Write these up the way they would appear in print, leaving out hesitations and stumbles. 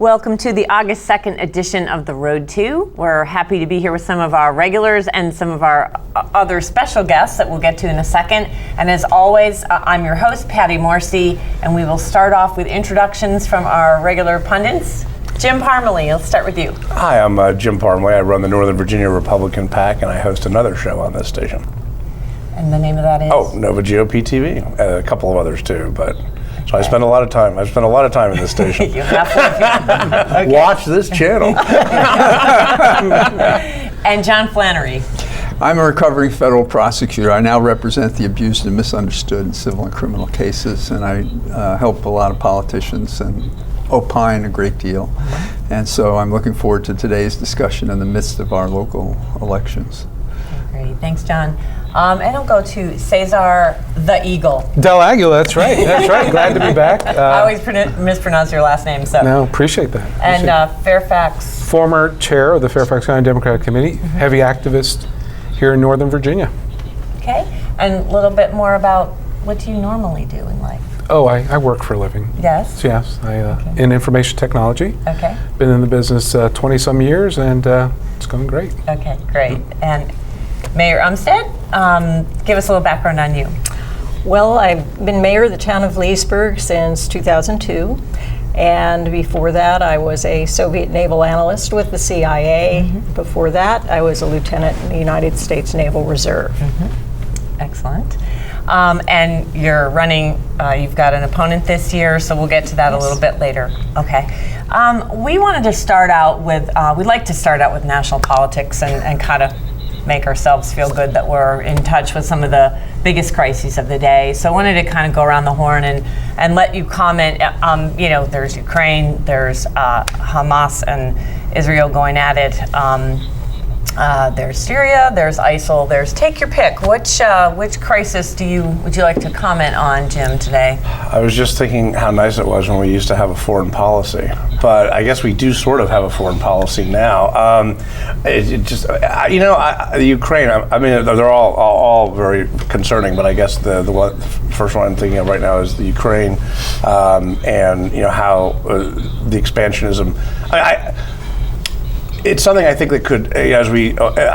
Welcome to the August 2nd edition of The Road To. We're happy to be here with some of our regulars and some of our other special guests that we'll get to in a second. And as always, I'm your host, Patty Morrissey, and we will start off with introductions from our regular pundits. Jim Parmalee, let's start with you. Hi, I'm Jim Parmalee. I run the Northern Virginia Republican PAC, and I host another show on this station. And the name of that is? Oh, Nova GOP TV. A couple of others too, but so I spend a lot of time. I spend a lot of time in this station. You have to. Okay. Watch this channel. And John Flannery. I'm a recovering federal prosecutor. I now represent the abused and misunderstood in civil and criminal cases, and I help a lot of politicians and opine a great deal. And so I'm looking forward to today's discussion in the midst of our local elections. Okay, great, thanks, John. And I'll go to Cesar the Eagle. Del Aguila, that's right. That's right. Glad to be back. I always mispronounce your last name, so. No, appreciate that. And Fairfax. Former chair of the Fairfax County Democratic Committee, heavy activist here in Northern Virginia. Okay, and a little bit more about what do you normally do in life? Oh, I work for a living. Yes? Yes, in information technology. Okay. Been in the business 20-some years, and it's going great. Okay, great. And Mayor Umstead, give us a little background on you. Well, I've been mayor of the town of Leesburg since 2002. And before that, I was a Soviet naval analyst with the CIA. Before that, I was a lieutenant in the United States Naval Reserve. Excellent. And you're running, you've got an opponent this year, so we'll get to that a little bit later. Okay. We wanted to start out with, we'd like to start out with national politics and kind of make ourselves feel good that we're in touch with some of the biggest crises of the day. So I wanted to kind of go around the horn and let you comment. You know, there's Ukraine, there's Hamas and Israel going at it. There's Syria, there's ISIL, there's take your pick. Which crisis would you like to comment on, Jim, today? I was just thinking how nice it was when we used to have a foreign policy, but I guess we do sort of have a foreign policy now. The Ukraine. I mean, they're all very concerning, but I guess the first one I'm thinking of right now is the Ukraine, and how the expansionism. It's something I think that could, I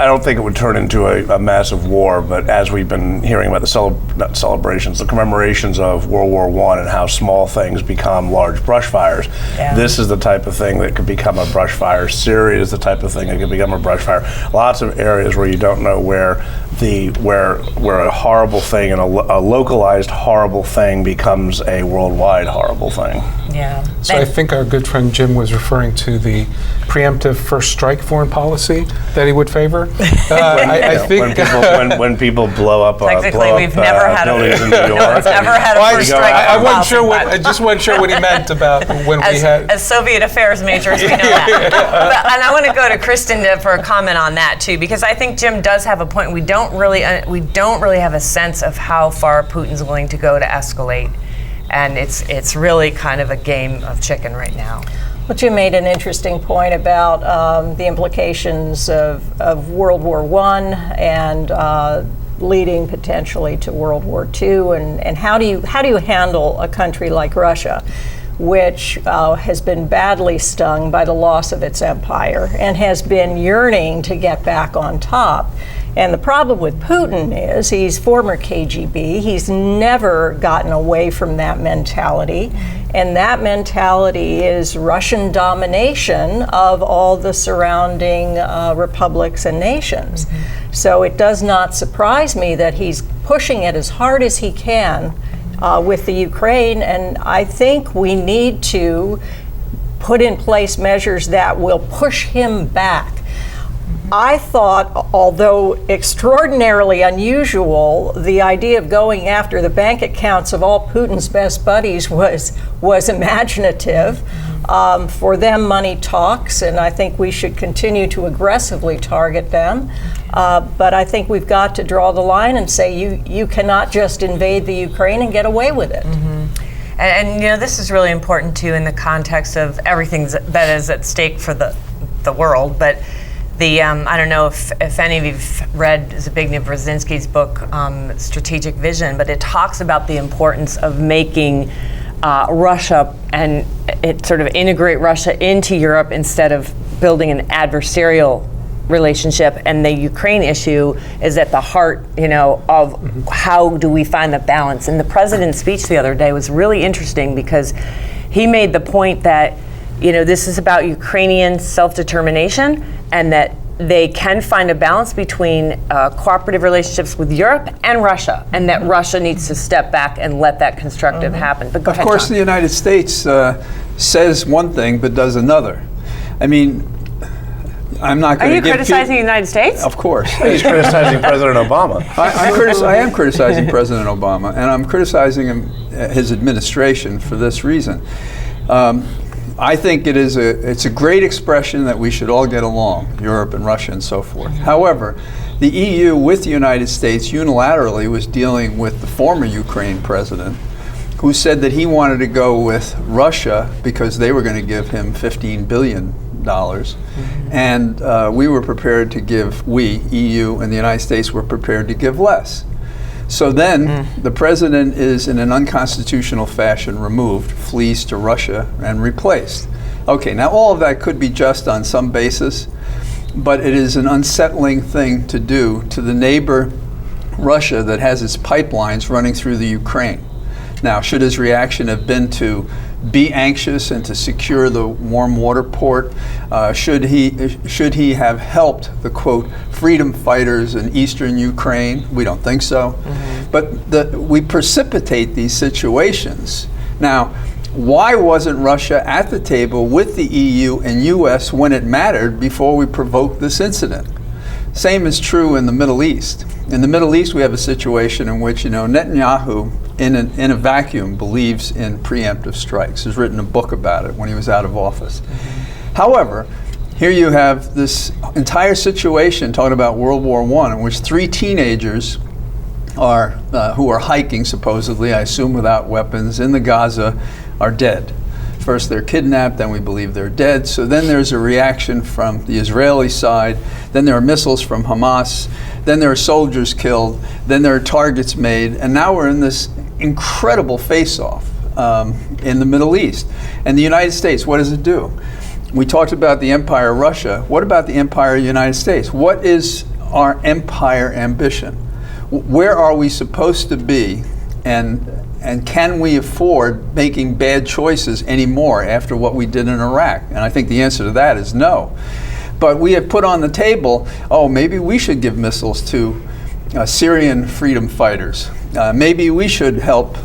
don't think it would turn into a massive war, but as we've been hearing about the commemorations of World War I and how small things become large brush fires, this is the type of thing that could become a brush fire. Syria is the type of thing that could become a brush fire. Lots of areas where you don't know where a horrible thing and a localized horrible thing becomes a worldwide horrible thing. Yeah. So I think our good friend Jim was referring to the preemptive first strike foreign policy that he would favor. I think when people blow up technically we've never had buildings in New York. No one's ever had a first strike. I just wasn't sure what he meant about when we had. As Soviet affairs majors, we know that. And I want to go to Kristen for a comment on that too, because I think Jim does have a point. We don't really have a sense of how far Putin's willing to go to escalate, and it's really kind of a game of chicken right now. Well, Jim made an interesting point about the implications of World War I and leading potentially to World War II, and how do you handle a country like Russia, which has been badly stung by the loss of its empire and has been yearning to get back on top. And the problem with Putin is he's former KGB. He's never gotten away from that mentality. And that mentality is Russian domination of all the surrounding republics and nations. So it does not surprise me that he's pushing it as hard as he can with the Ukraine. And I think we need to put in place measures that will push him back. I thought, although extraordinarily unusual, the idea of going after the bank accounts of all Putin's best buddies was imaginative. For them, money talks, and I think we should continue to aggressively target them. But I think we've got to draw the line and say you cannot just invade the Ukraine and get away with it. And this is really important too in the context of everything that is at stake for the world, but I don't know if any of you've read Zbigniew Brzezinski's book, Strategic Vision, but it talks about the importance of making Russia and it sort of integrate Russia into Europe instead of building an adversarial relationship, and the Ukraine issue is at the heart, of how do we find the balance. And the president's speech the other day was really interesting because he made the point that, this is about Ukrainian self-determination and that they can find a balance between cooperative relationships with Europe and Russia, and that Russia needs to step back and let that constructive happen. But go ahead, Of course, John. the United States says one thing but does another. I mean, I'm not Are going to you give criticizing the United States? Of course. He's criticizing President Obama. I am criticizing President Obama, and I'm criticizing his administration for this reason. I think it's a great expression that we should all get along, Europe and Russia and so forth. However, the EU with the United States unilaterally was dealing with the former Ukraine president, who said that he wanted to go with Russia because they were going to give him $15 billion. And we were prepared to give, EU and the United States were prepared to give less. So then the president is in an unconstitutional fashion removed, flees to Russia and replaced. Okay, now all of that could be just on some basis, but it is an unsettling thing to do to the neighbor Russia that has its pipelines running through the Ukraine. Now, should his reaction have been to be anxious and to secure the warm water port? Should he have helped the, quote, freedom fighters in eastern Ukraine? We don't think so. But we precipitate these situations. Now, why wasn't Russia at the table with the EU and US when it mattered before we provoked this incident? Same is true in the Middle East. In the Middle East, we have a situation in which, Netanyahu, in a vacuum, believes in preemptive strikes. He's written a book about it when he was out of office. However, here you have this entire situation talking about World War I, in which 3 teenagers are who are hiking, supposedly, I assume without weapons, in the Gaza, are dead. First they're kidnapped, then we believe they're dead. So then there's a reaction from the Israeli side, then there are missiles from Hamas, then there are soldiers killed, then there are targets made, and now we're in this incredible face-off in the Middle East. And the United States, what does it do? We talked about the empire of Russia. What about the empire of the United States? What is our empire ambition? Where are we supposed to be, and can we afford making bad choices anymore after what we did in Iraq? And I think the answer to that is no. But we have put on the table, maybe we should give missiles to Syrian freedom fighters. Maybe we should help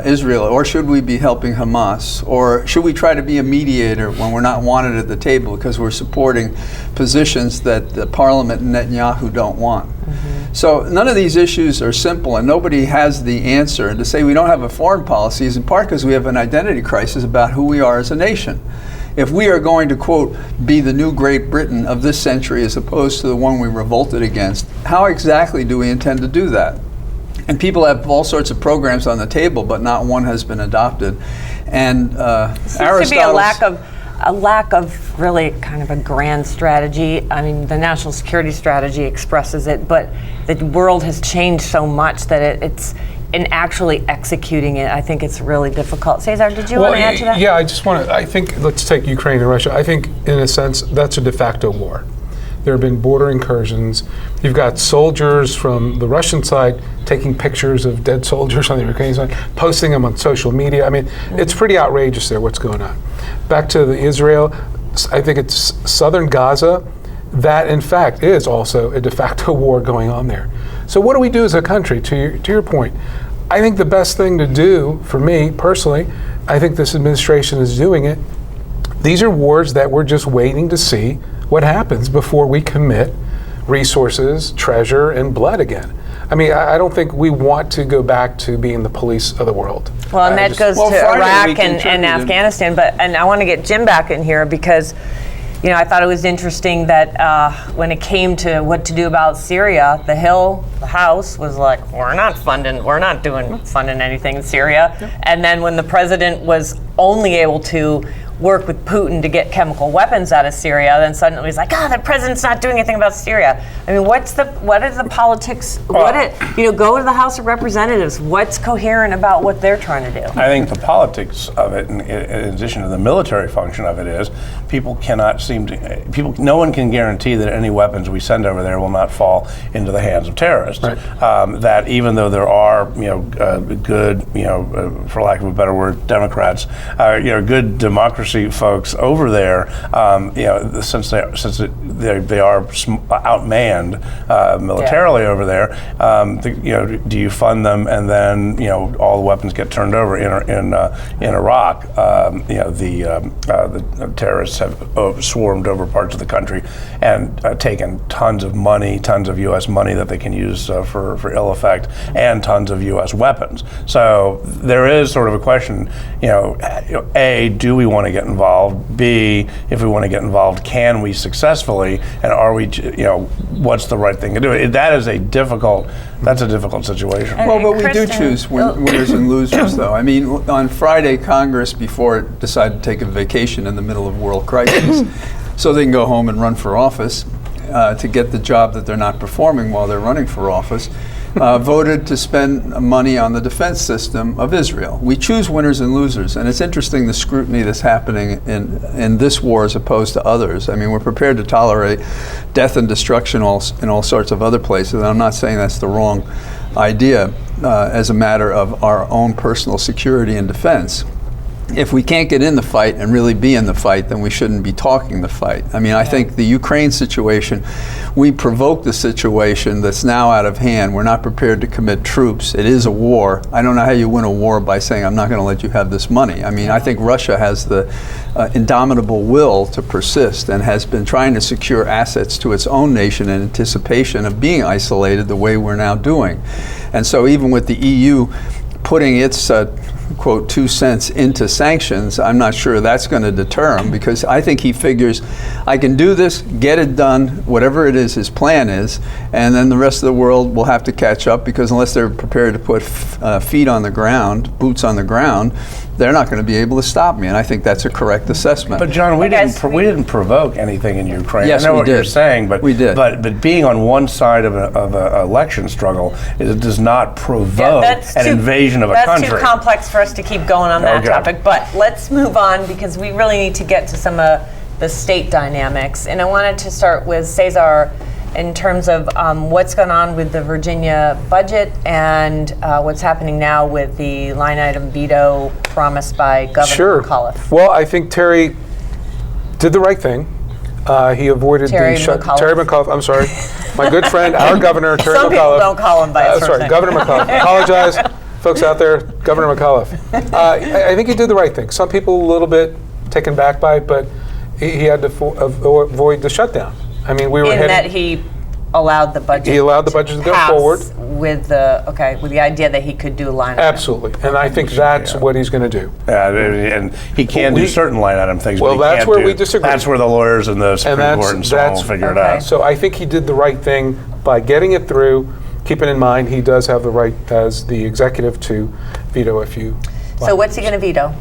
Israel, or should we be helping Hamas? Or should we try to be a mediator when we're not wanted at the table because we're supporting positions that the parliament and Netanyahu don't want? So none of these issues are simple, and nobody has the answer. And to say we don't have a foreign policy is in part because we have an identity crisis about who we are as a nation. If we are going to, quote, be the new Great Britain of this century as opposed to the one we revolted against, how exactly do we intend to do that? And people have all sorts of programs on the table, but not one has been adopted. And Seems to be a lack of really kind of a grand strategy. I mean, the national security strategy expresses it, but the world has changed so much that it's in actually executing it, I think it's really difficult. Cesar, did you want to add to that? Yeah, I think, let's take Ukraine and Russia. I think, in a sense, that's a de facto war. There have been border incursions. You've got soldiers from the Russian side taking pictures of dead soldiers on the Ukrainian side, posting them on social media. I mean, it's pretty outrageous there, what's going on. Back to the Israel, I think it's southern Gaza. That, in fact, is also a de facto war going on there. So what do we do as a country, to your point? I think the best thing to do, for me personally, I think this administration is doing it. These are wars that we're just waiting to see what happens before we commit resources, treasure, and blood again. I mean, I don't think we want to go back to being the police of the world. Well, and that goes to Iraq and Afghanistan, and I want to get Jim back in here because, I thought it was interesting that when it came to what to do about Syria, the House was like, we're not funding anything in Syria. And then when the president was only able to work with Putin to get chemical weapons out of Syria, then suddenly he's like, the president's not doing anything about Syria. I mean, what is the politics? Go to the House of Representatives. What's coherent about what they're trying to do? I think the politics of it, in addition to the military function of it, is no one can guarantee that any weapons we send over there will not fall into the hands of terrorists. Right. That even though there are, good, for lack of a better word, Democrats, good democracy folks over there, since they are outmanned militarily over there, do you fund them and then all the weapons get turned over in Iraq? The terrorists have swarmed over parts of the country and taken tons of money, tons of U.S. money that they can use for ill effect, and tons of U.S. weapons. So there is sort of a question, A, do we want to get involved? B, if we want to get involved, can we successfully? And are we, what's the right thing to do? That's a difficult situation. Well, but we do Kristen, choose winners and losers, though. I mean, on Friday, Congress, before it decided to take a vacation in the middle of world crisis, so they can go home and run for office to get the job that they're not performing while they're running for office, voted to spend money on the defense system of Israel. We choose winners and losers, and it's interesting the scrutiny that's happening in this war as opposed to others. I mean, we're prepared to tolerate death and destruction in all sorts of other places, and I'm not saying that's the wrong idea as a matter of our own personal security and defense. If we can't get in the fight and really be in the fight, then we shouldn't be talking the fight. I mean, I think the Ukraine situation, we provoked the situation that's now out of hand. We're not prepared to commit troops. It is a war. I don't know how you win a war by saying, I'm not going to let you have this money. I mean, I think Russia has the indomitable will to persist and has been trying to secure assets to its own nation in anticipation of being isolated the way we're now doing. And so even with the EU putting its quote 2 cents into sanctions, I'm not sure that's going to deter him, because I think he figures I can do this, get it done, whatever it is his plan is, and then the rest of the world will have to catch up, because unless they're prepared to put feet on the ground, boots on the ground, they're not going to be able to stop me. And I think that's a correct assessment. But John, we didn't provoke anything in Ukraine. Yes, I know we what did. you're saying, but we did. But being on one side of an election struggle, it does not provoke an invasion of a country. That's too complex for us to keep going on that topic. But let's move on, because we really need to get to some of the state dynamics. And I wanted to start with Cesar in terms of what's going on with the Virginia budget and what's happening now with the line item veto promised by Governor McAuliffe. Well, I think Terry did the right thing. He avoided Terry McAuliffe. I'm sorry, my good friend, our governor, Terry McAuliffe. Some people don't call him by his first name. Governor McAuliffe. Apologize, folks out there, Governor McAuliffe. I think he did the right thing. Some people a little bit taken back by it, but he had to avoid the shutdown. I mean, we were in that he allowed the budget. He allowed the budget to go pass forward with the idea that he could do a line item. Absolutely, and I think that's what he's going to do. Yeah, and he can do certain line item things. Well, but he that's can't where we disagree. That's where the lawyers and the Supreme Court and so on will figure it out. So I think he did the right thing by getting it through. Keeping in mind, he does have the right as the executive to veto if you. So what's he going to veto?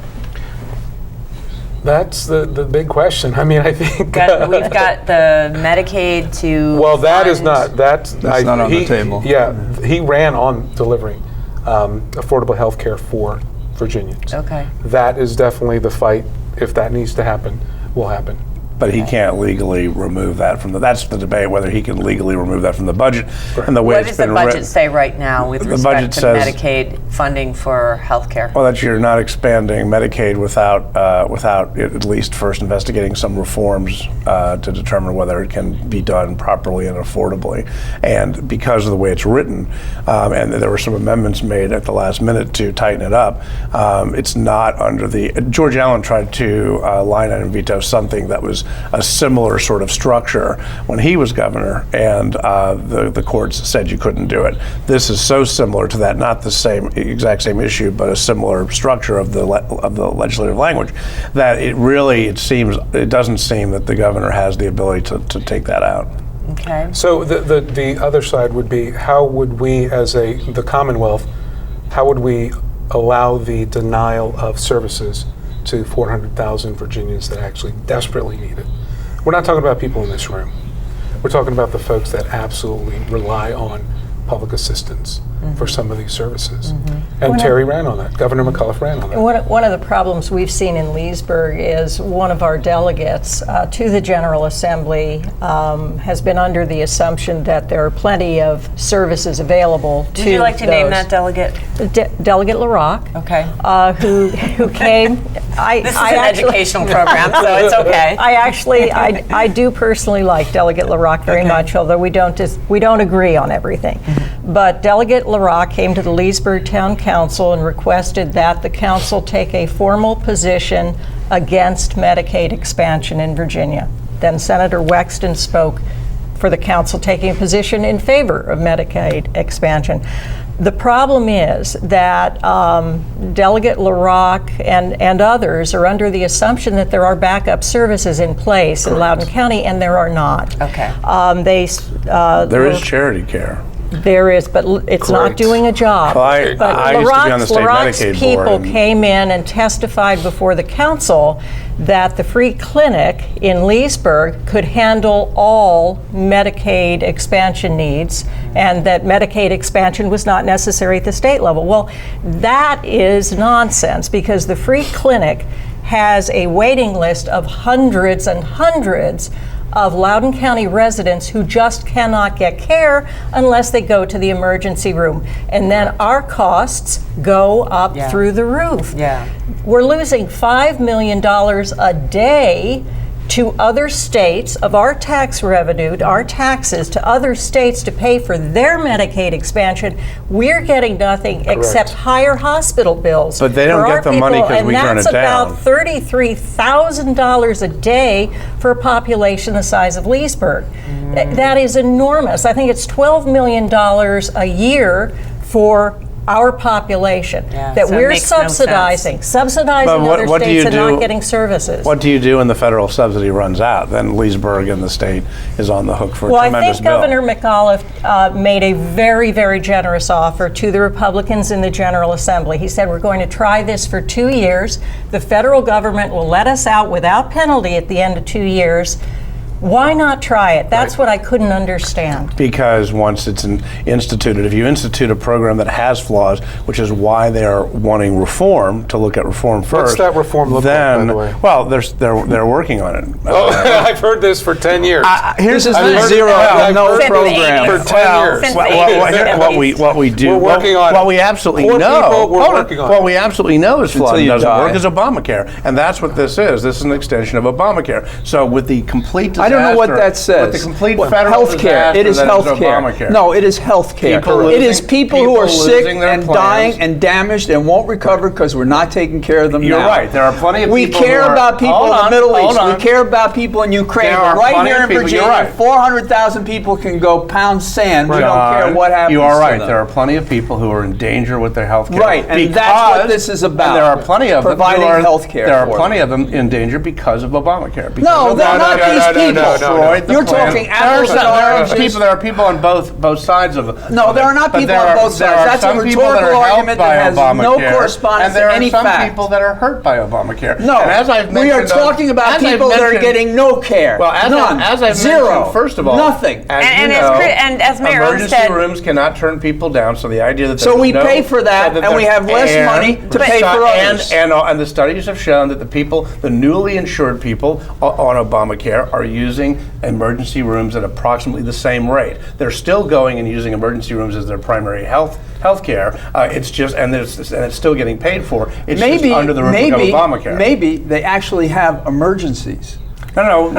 That's the big question. I mean, I think We've got the Medicaid to. Well, that fund. is not. That's not on the table. Yeah, he ran on delivering affordable health care for Virginians. Okay. That is definitely the fight. If that needs to happen, will happen. But he can't legally remove that from that's the debate, whether he can legally remove that from the budget. And the way What it's does the been budget say right now with The respect budget to says- Medicaid funding for health care? Well, that you're not expanding Medicaid without at least first investigating some reforms to determine whether it can be done properly and affordably. And because of the way it's written, and there were some amendments made at the last minute to tighten it up, it's not under the. George Allen tried to line item veto something that was a similar sort of structure when he was governor, and the courts said you couldn't do it. This is so similar to that, not the exact same issue, but a similar structure of the legislative language, that it doesn't seem that the governor has the ability to take that out. Okay. So the other side would be, how would we, as the Commonwealth, how would we allow the denial of services to 400,000 Virginians that actually desperately need it. We're not talking about people in this room. We're talking about the folks that absolutely rely on public assistance for some of these services. And Terry ran on that. Governor McAuliffe ran on that. One of the problems we've seen in Leesburg is one of our delegates to the General Assembly has been under the assumption that there are plenty of services available to Would you like to name those. that delegate? Delegate LaRock, Okay. who came. This is an educational program, so it's okay. I do personally like Delegate LaRock very much, although we don't agree on everything. But Delegate LaRock came to the Leesburg Town Council and requested that the council take a formal position against Medicaid expansion in Virginia. Then Senator Wexton spoke for the council taking a position in favor of Medicaid expansion. The problem is that Delegate LaRock and others are under the assumption that there are backup services in place in Loudoun County, and there are not. Okay. There is charity care. There is, but it's not Correct. doing a job. Well, I used to be on the state LaRock's Medicaid people board. came in and testified before the council that the free clinic in Leesburg could handle all Medicaid expansion needs and that Medicaid expansion was not necessary at the state level. Well, that is nonsense because the free clinic has a waiting list of hundreds and hundreds of Loudoun County residents who just cannot get care unless they go to the emergency room. And then our costs go up Yeah. through the roof. Yeah. We're losing $5 million a day to other states of our tax revenue, our taxes to other states to pay for their Medicaid expansion. We're getting nothing except higher hospital bills. But they don't for get our the money people, 'cause we turn it And that's down. about $33,000 a day for a population the size of Leesburg. That is enormous. I think it's $12 million a year for our population Yeah, that so it we're makes no sense. subsidizing But other what do states you and do- not getting services. What do you do when the federal subsidy runs out? Then Leesburg and the state is on the hook for a Well, I tremendous think bill. Governor McAuliffe made a very, very generous offer to the Republicans in the General Assembly. He said, we're going to try this for 2 years. The federal government will let us out without penalty at the end of 2 years. Why not try it? That's what I couldn't understand. Because once it's instituted, if you institute a program that has flaws, which is why they are wanting reform, to look at reform first. that reform look like, then, by the way? Well, they're working on it. Oh, I've heard this for 10 years. Here's This is the the thing. zero Well, no Since program. the For 10 years. Since What, the what, 80s, what we do, We're working on it. what we absolutely Poor know, people, we're hold on. working on What it. we absolutely know is flawed Until and you doesn't die. work is Obamacare, and that's what this is. This is an extension of Obamacare. So with the complete disaster, I don't know what that says. With the complete What- federal healthcare. disaster It is that healthcare. Obamacare. No, it is healthcare. People It is losing- people who are people sick losing their and plans. dying and damaged and won't recover because we're not taking care of them You're now. right. There are plenty of we people care who are- about people Hold in on, the Middle hold East. on. We care about people in Ukraine. There But are right plenty here of in people- you're Virginia, right. 400,000 people can go pound sand. We don't care John, what happens you are to right. them. There are plenty of people who are in danger with their health care. Right, and that's what this is about. And there are plenty of Providing them who are, health care There are for plenty of them in danger because of Obamacare. Because No, they're Obamacare not these people. destroyed the You're plan. talking There are apples some- and there are oranges. people. There are people on both sides of it. No, there are not But people there on are- both there sides. are That's a some people that rhetorical are helped argument by that has no Obamacare, correspondence and there to are any some fact. people that are hurt by Obamacare. No, and as I've we are mentioned, talking about as I've people that are mentioned- getting no care. Well, as None. I've Zero. mentioned, first of all, Nothing. As And you as know, and as Mayor emergency Olmsted- rooms cannot turn people down. So the idea that So there's we no- pay for that, so and we there- have less money to pay for others. And the studies have shown that the people, the newly insured people on Obamacare, are using emergency rooms at approximately the same rate. They're still going and using emergency rooms as their primary health care. It's just and it's still getting paid for. It's Maybe, just under the roof maybe, of Obamacare. maybe they actually have emergencies. No.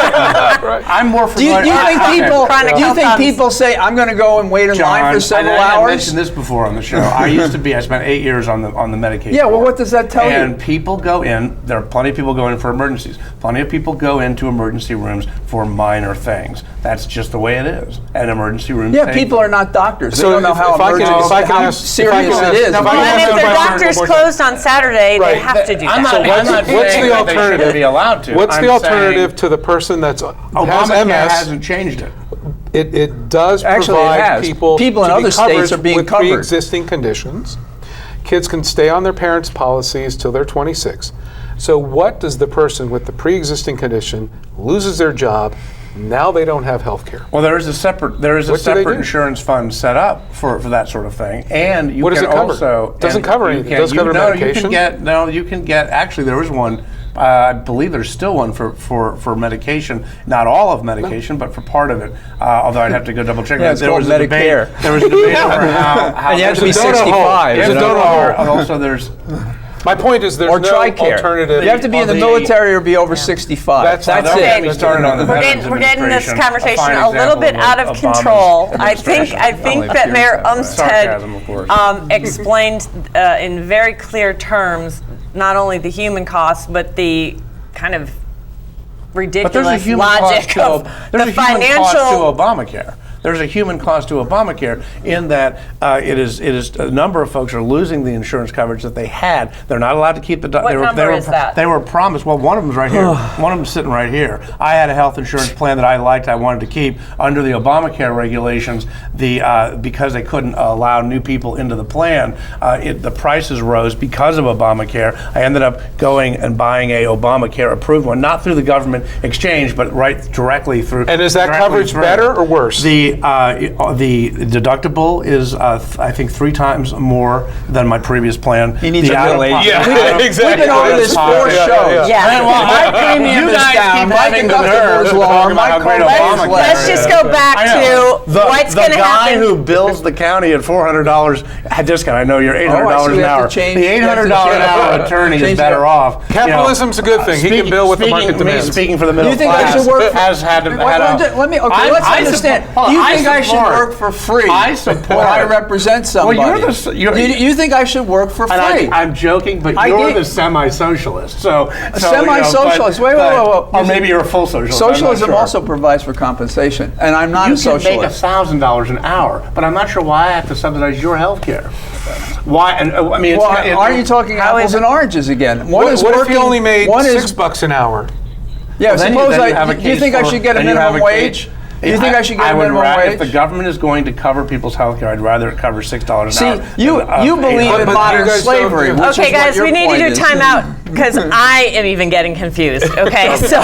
I'm more Do you, familiar. do you think people? Chronic Do you health think problems. people say, "I'm going to go and wait in line for several I hours"? mentioned this before on the show. I spent 8 years on the Medicaid. Yeah, well, board. what does that tell you? And people go in. There are plenty of people go in for emergencies. Plenty of people go into emergency rooms for minor things. That's just the way it is. And emergency rooms. Yeah, take- people are not doctors. They So don't know if how I can- emergency, if I can how ask- serious if I can it ask- is. if I Well, can and ask if their one question, doctor's one more time. closed on Saturday, Right. they have to do I'm that. not, I'm not what's saying the that they alternative? shouldn't be allowed to. What's I'm the alternative saying to the person that's has Obamacare MS? hasn't changed it. It does Actually, it provide has. people People in to be other states covered are being with covered. pre-existing conditions. Kids can stay on their parents' policies till they're 26. So what does the person with the pre-existing condition loses their job? Now they don't have health care. Well, there is a separate What do they separate do? insurance fund set up for that sort of thing, and you What does can it cover? also Doesn't and cover you anything. can- Does it cover no, medication? You can get. Actually, there was one. I believe there's still one for medication. Not all of medication, but for part of it. Although I'd have to go double check. Yeah, it's there called was a debate. Medicare. There was a debate over how And you have to be There's a donut hole. 65. There's a you know? donut hole. Also, there's My point is there's Or no TRICARE. alternative. You have to be in the military or be over 65. That's That's don't it. get me started on the We're Veterans getting this Administration, conversation fine a little example bit out of Obama's control. I think administration. that Mayor Sarcasm, of course. Umstead explained in very clear terms not only the human cost but the kind of But there's a ridiculous human cost logic to of there's the a human financial. cost to Obamacare. There's a human cost to Obamacare in that it is a number of folks are losing the insurance coverage that they had. They're not allowed to keep the. What number is that? They were promised. Well, one of them's right here. One of them's sitting right here. I had a health insurance plan that I liked. I wanted to keep under the Obamacare regulations. Because they couldn't allow new people into the plan, the prices rose because of Obamacare. I ended up going and buying a Obamacare approved one, not through the government exchange, but directly through. And is that directly coverage through. better or worse? The deductible is I think 3 times more than my previous plan. He needs The a out-of- middle age. Yeah, out-of- exactly. We've been over this 4 Yeah, shows. Yeah. And well, My premium you is guys down, keep my having the deductible nerve is to lower, talk my about how great co-pay is Obamacare less. Let's just go back I know. to what's the going to guy happen. who bills the county at $400 a discount. I know you're $800 Oh, I see. an We have to hour. change- The we have to $800 an hour change- attorney is change better that. off. Capitalism's a good thing. He can bill what the market demands. Speaking for the middle You think I class, should work for? has had to. Let me. Okay, let's understand. You think I should work for free? I support. When I represent somebody. You think I should work for free? And I'm joking, but I you're did- the semi-socialist. So semi-socialist. Wait. Or maybe you're a full socialist. I'm not Socialism sure. also provides for compensation, and I'm not You a can make socialist. $1,000 an hour, but I'm not sure why I have to subsidize your health care. Why? And I mean, Well, aren't you talking apples and oranges again? One What is if working. you only made one is- $6 an hour? Yeah, Then suppose then I. have a Do you case think I for- should get a then you have minimum case- wage? Do you think I should get a would minimum If the wage? government is going to cover people's health care, I'd rather it cover $6 an hour. See, you believe in But you modern guys don't slavery. do- which Okay, is what guys, your we need to point do is. time out because I am even getting confused. Okay, so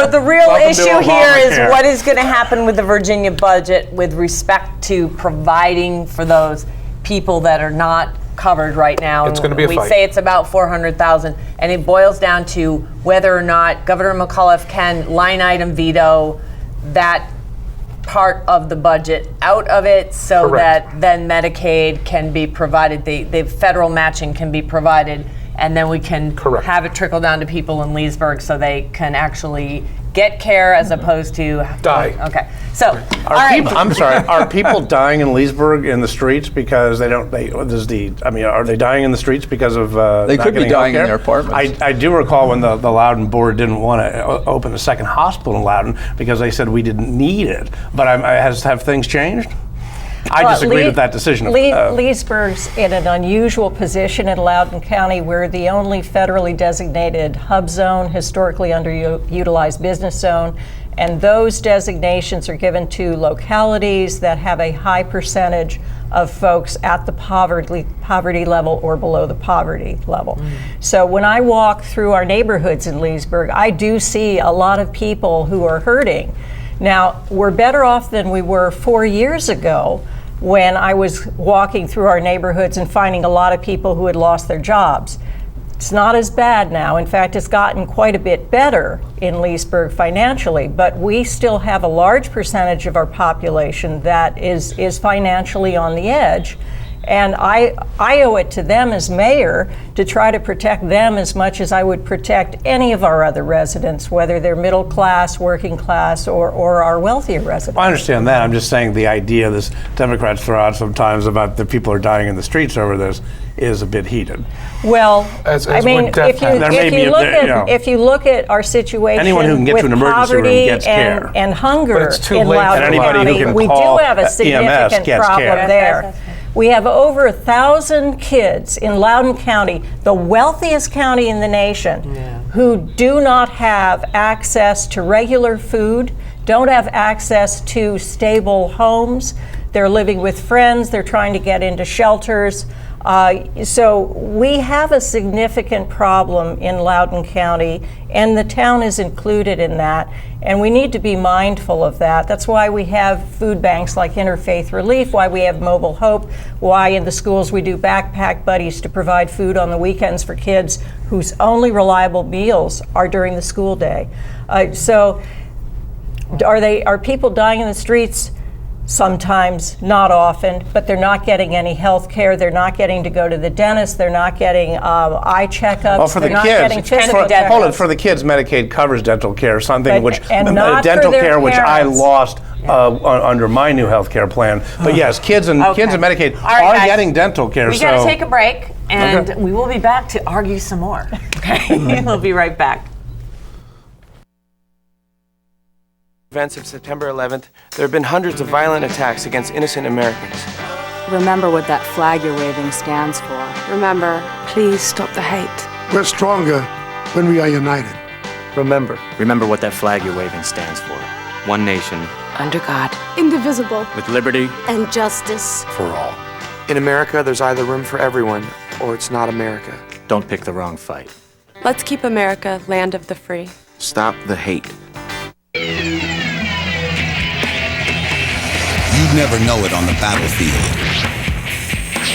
the real Welcome to issue here is Obamacare. what is going to happen with the Virginia budget with respect to providing for those people that are not covered right now. It's gonna be a we fight. say it's about 400,000, and it boils down to whether or not Governor McAuliffe can line item veto that part of the budget out of it so Correct. that then Medicaid can be provided, the federal matching can be provided, and then we can Correct. have it trickle down to people in Leesburg so they can actually get care as opposed to Die. Okay, so all right. I'm sorry. Are people dying in Leesburg in the streets because they don't? Are they dying in the streets because of? They not could be getting dying in healthcare? their apartments. I do recall when the Loudoun board didn't want to open a second hospital in Loudoun because they said we didn't need it. But have things changed? I Well, disagreed with that decision. Leesburg's in an unusual position in Loudoun County. We're the only federally designated hub zone, historically underutilized business zone, and those designations are given to localities that have a high percentage of folks at the poverty level or below the poverty level. So when I walk through our neighborhoods in Leesburg, I do see a lot of people who are hurting. Now, we're better off than we were 4 years ago when I was walking through our neighborhoods and finding a lot of people who had lost their jobs. It's not as bad now. In fact, it's gotten quite a bit better in Leesburg financially, but we still have a large percentage of our population that is financially on the edge. And I owe it to them as mayor to try to protect them as much as I would protect any of our other residents, whether they're middle class, working class, or our wealthier residents. I understand that. I'm just saying the idea this Democrats throw out sometimes about the people are dying in the streets over this is a bit heated. Well, As I mean, what death if you, happens. There may if be you a- look there, you know. at if you look at our situation Anyone who can get with to an emergency room poverty gets care. and But hunger it's too in late. Loudoun And anybody who County, can we do call have a EMS significant gets problem care. there. Yes. We have over 1,000 kids in Loudoun County, the wealthiest county in the nation, who do not have access to regular food, don't have access to stable homes. They're living with friends. They're trying to get into shelters. So we have a significant problem in Loudoun County, and the town is included in that, and we need to be mindful of that. That's why we have food banks like Interfaith Relief, why we have Mobile Hope, why in the schools we do backpack buddies to provide food on the weekends for kids whose only reliable meals are during the school day. So are people dying in the streets? Sometimes, not often, but they're not getting any health care. They're not getting to go to the dentist. They're not getting eye checkups. Well, for they're the not kids, getting physical hold it, checkups. for the kids, Medicaid covers dental care, something But- which and not for dental their care, which I parents. lost under my new health care plan. But yes, kids and Medicaid All right, are guys. getting dental care. We so got to take a break, and Okay. we will be back to argue some more. Okay, we'll be right back. Events of September 11th, there have been hundreds of violent attacks against innocent Americans. Remember what that flag you're waving stands for. Remember, please stop the hate. We're stronger when we are united. Remember what that flag you're waving stands for. One nation, Under God. Indivisible. with liberty. And justice. for all. in America, there's either room for everyone or it's not America. Don't pick the wrong fight. Let's keep America land of the free. Stop the hate. You'd never know it on the battlefield,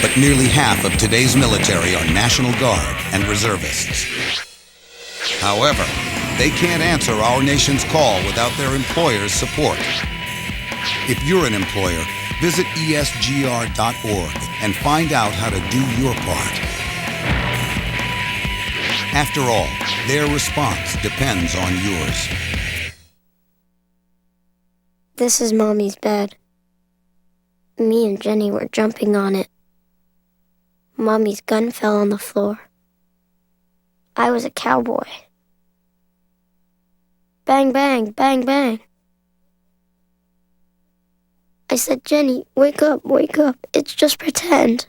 but nearly half of today's military are National Guard and reservists. However, they can't answer our nation's call without their employer's support. If you're an employer, visit esgr.org and find out how to do your part. After all, their response depends on yours. This is Mommy's bed. Me and Jenny were jumping on it. Mommy's gun fell on the floor. I was a cowboy. Bang, bang, bang, bang. I said, Jenny, wake up, it's just pretend.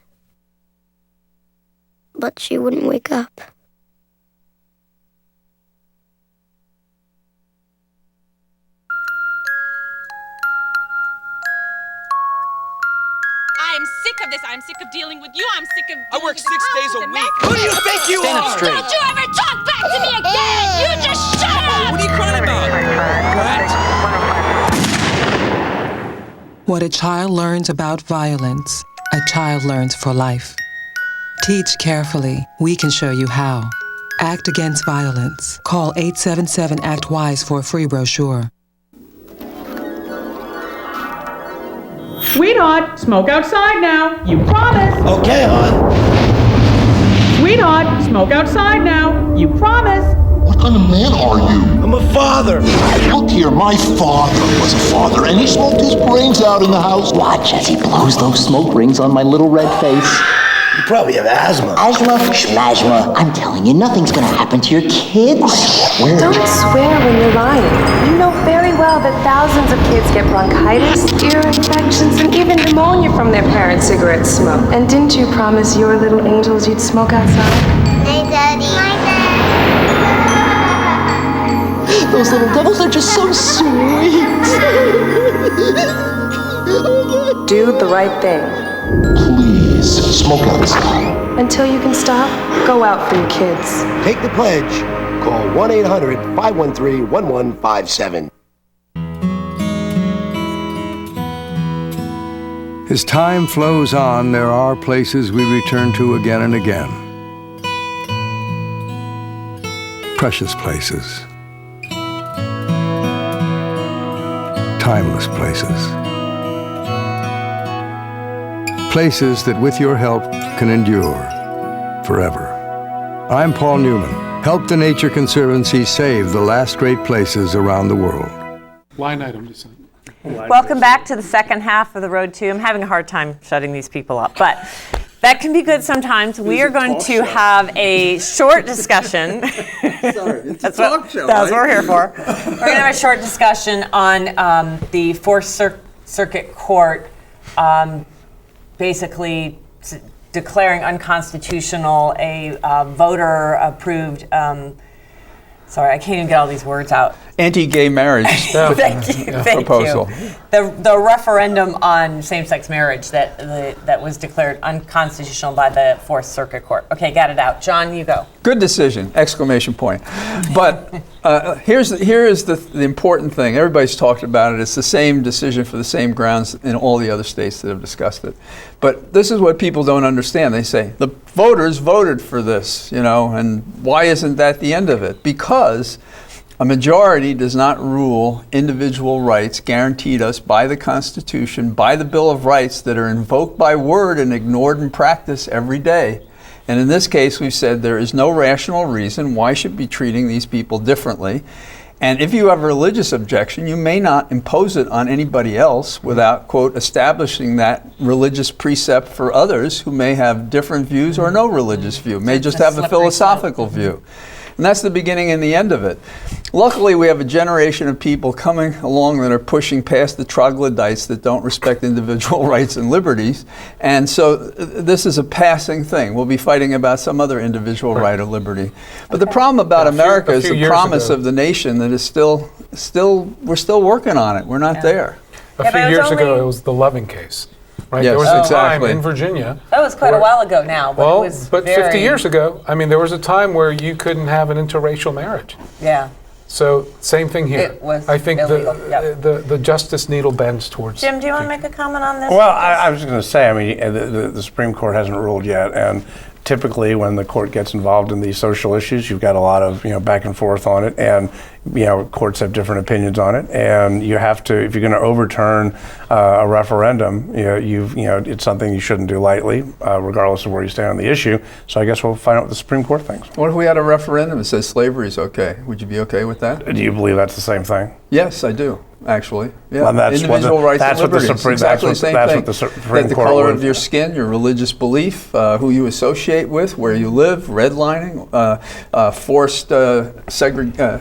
But she wouldn't wake up. I'm sick of this. I'm sick of dealing with you. I'm sick of. I work 6 days a week. Who do you think you Stand up are? straight. Don't you ever talk back to me again! You just shut up! What are you crying about? What a child learns about violence, a child learns for life. Teach carefully. We can show you how. Act Against Violence. Call 877-ACT-WISE for a free brochure. Sweetheart, smoke outside now. You promised. Okay, hon. Sweetheart, smoke outside now. You promised. What kind of man are you? I'm a father. Look here, my father was a father, and he smoked his brains out in the house. Watch as he blows those smoke rings on my little red face. You probably have asthma. Asthma? Schmasma. I'm telling you, nothing's gonna happen to your kids. Don't swear when you're lying. You know very well that thousands of kids get bronchitis, ear infections, and even pneumonia from their parents' cigarette smoke. And didn't you promise your little angels you'd smoke outside? Hey, Daddy. Hi, Dad. Those little devils are just so sweet. Do the right thing. Please, smoke outside. Until you can stop, go out for your kids. Take the pledge. Call 1-800-513-1157. As time flows on, there are places we return to again and again. Precious places. Timeless places. Places that, with your help, can endure forever. I'm Paul Newman. Help the Nature Conservancy save the last great places around the world. Line item, just Welcome back to the second half of the Road to. I'm having a hard time shutting these people up, but that can be good sometimes. We are going to have a short discussion. That's what we're here for. We're going to have a short discussion on the Fourth Circuit Court basically declaring unconstitutional a voter-approved Sorry, I can't even get all these words out. Anti-gay marriage Thank you. proposal. The referendum on same-sex marriage that was declared unconstitutional by the Fourth Circuit Court. Okay, got it out. John, you go. Good decision! Exclamation point. But here is the important thing. Everybody's talked about it. It's the same decision for the same grounds in all the other states that have discussed it. But this is what people don't understand. They say the voters voted for this, and why isn't that the end of it? Because a majority does not rule individual rights guaranteed us by the Constitution, by the Bill of Rights that are invoked by word and ignored in practice every day. And in this case, we've said there is no rational reason why should be treating these people differently. And if you have a religious objection, you may not impose it on anybody else without, quote, establishing that religious precept for others who may have different views or no religious view, may just have a philosophical view. And that's the beginning and the end of it. Luckily, we have a generation of people coming along that are pushing past the troglodytes that don't respect individual rights and liberties. And so this is a passing thing. We'll be fighting about some other individual right or liberty. But the problem about America is the promise of the nation that is we're still working on it. We're not there. A few years ago, it was the Loving case. Right? Yes, there was a exactly. time in Virginia. That was quite a while ago now, but it was 50 years ago, there was a time where you couldn't have an interracial marriage. Yeah. So same thing here. It was I think illegal. the justice needle bends towards. Jim, do you want to make a comment on this? Well, I was going to say, the Supreme Court hasn't ruled yet, and typically when the court gets involved in these social issues, you've got a lot of back and forth on it, and courts have different opinions on it, and you have to, if you're going to overturn a referendum, it's something you shouldn't do lightly, regardless of where you stand on the issue. So I guess we'll find out what the Supreme Court thinks. What if we had a referendum that says slavery is okay? Would you be okay with that? Do you believe that's the same thing? Yes, I do. Actually, yeah. Well, that's individual rights and liberties. Exactly the same thing. What the Supreme that the Court color would. of your skin, your religious belief, who you associate with, where you live, redlining, forced